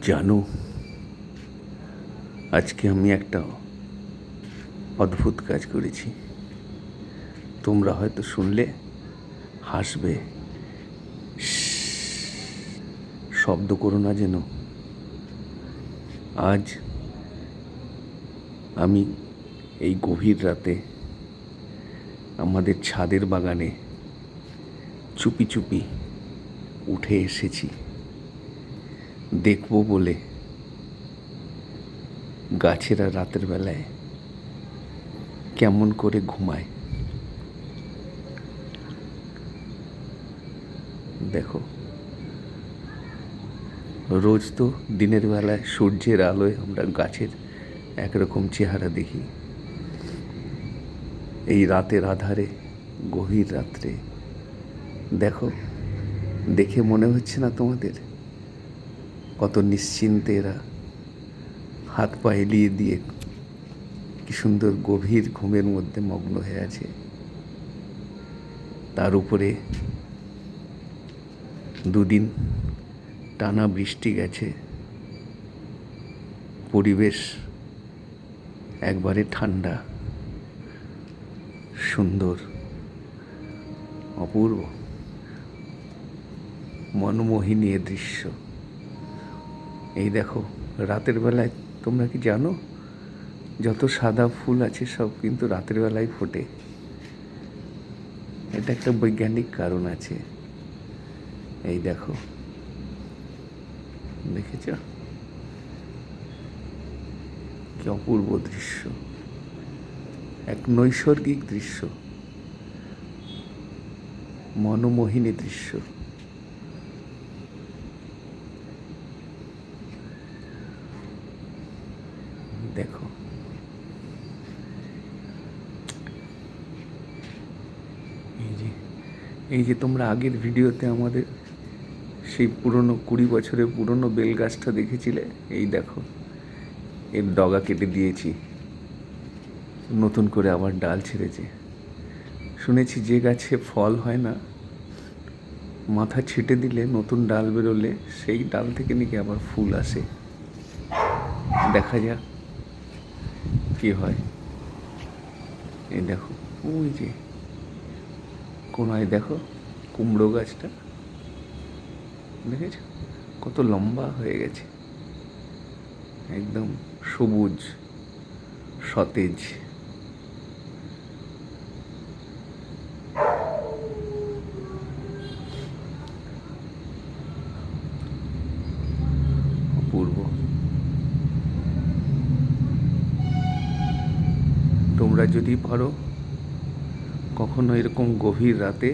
জানো, আজকে আমি একটা অদ্ভুত কাজ করেছি। তোমরা হয়তো শুনলে হাসবে। শব্দ করো না যেন। আজ আমি এই গভীর রাতে আমাদের ছাদের বাগানে চুপি চুপি উঠে এসেছি দেখব বলে গাছেরা রাতের বেলায় কেমন করে ঘুমায়। দেখো, রোজ তো দিনের বেলায় সূর্যের আলোয় আমরা গাছের একরকম চেহারা দেখি। এই রাতের আধারে, গভীর রাত্রে দেখো, দেখে মনে হচ্ছে না তোমাদের কত নিশ্চিন্তে এরা হাত পা এলিয়ে দিয়ে কি সুন্দর গভীর ঘুমের মধ্যে মগ্ন হয়ে আছে। তার উপরে দুদিন টানা বৃষ্টি গেছে, পরিবেশ একবারে ঠান্ডা, সুন্দর, অপূর্ব, মনমোহিনী এ দৃশ্য। এই দেখো, রাতের বেলায় তোমরা কি জানো, যত সাদা ফুল আছে সব কিন্তু রাতের বেলায় ফোটে। এটা একটা বৈজ্ঞানিক কারণ আছে। এই দেখো, দেখেছ কি অপূর্ব দৃশ্য, এক নৈসর্গিক দৃশ্য, মনমোহিনী দৃশ্য। দেখো, এই যে তোমরা আগের ভিডিওতে আমাদের সেই পুরনো 20 বছরের পুরনো বেল গাছটা দেখেছিলে, এই দেখো এর ডগা কেটে দিয়েছি, নতুন করে আবার ডাল ছেড়েছে। শুনেছি যে গাছে ফল হয় না, মাথা ছিটে দিলে নতুন ডাল বেরোলে সেই ডাল থেকে নাকি আবার ফুল আসে। দেখা যাক কি হয়। এই দেখো, ওই যে কোনায় দেখো কুমড়ো গাছটা, দেখেছ কত লম্বা হয়ে গেছে, একদম সবুজ সতেজ। অপূর্ব। তোমরা যদি পারো কখনো এরকম গভীর রাতে